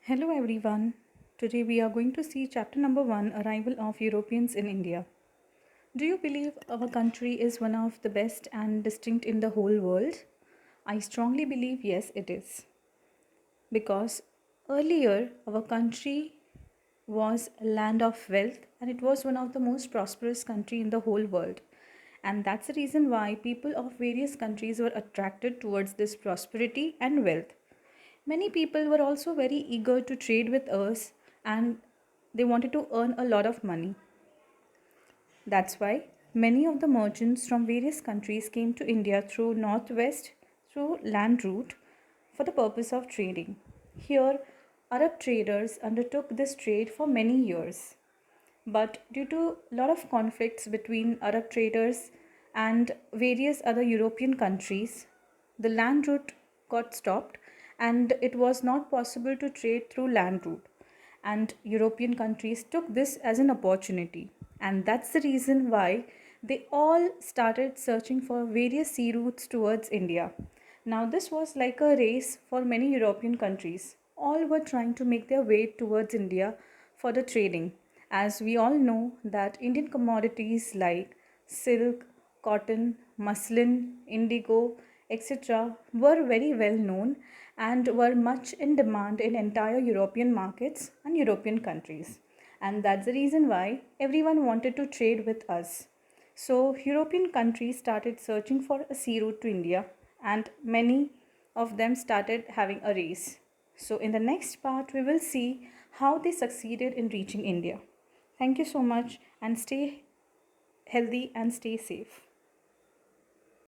Hello everyone. Today we are going to see chapter number 1, Arrival of Europeans in India. Do you believe our country is one of the best and distinct in the whole world? I strongly believe yes it is. Because earlier our country was a land of wealth and it was one of the most prosperous country in the whole world. And that's the reason why people of various countries were attracted towards this prosperity and wealth. Many people were also very eager to trade with us and they wanted to earn a lot of money. That's why many of the merchants from various countries came to India through northwest through land route for the purpose of trading. Here, Arab traders undertook this trade for many years. But due to a lot of conflicts between Arab traders and various other European countries, the land route got stopped and it was not possible to trade through land route. And European countries took this as an opportunity. And that's the reason why they all started searching for various sea routes towards India. Now, this was like a race for many European countries. All were trying to make their way towards India for the trading, as we all know that Indian commodities like silk, cotton, muslin, indigo, etc. were very well known and were much in demand in entire European markets and European countries. And that's the reason why everyone wanted to trade with us. So, European countries started searching for a sea route to India, and many of them started having a race. So, in the next part, we will see how they succeeded in reaching India. Thank you so much, and stay healthy and stay safe.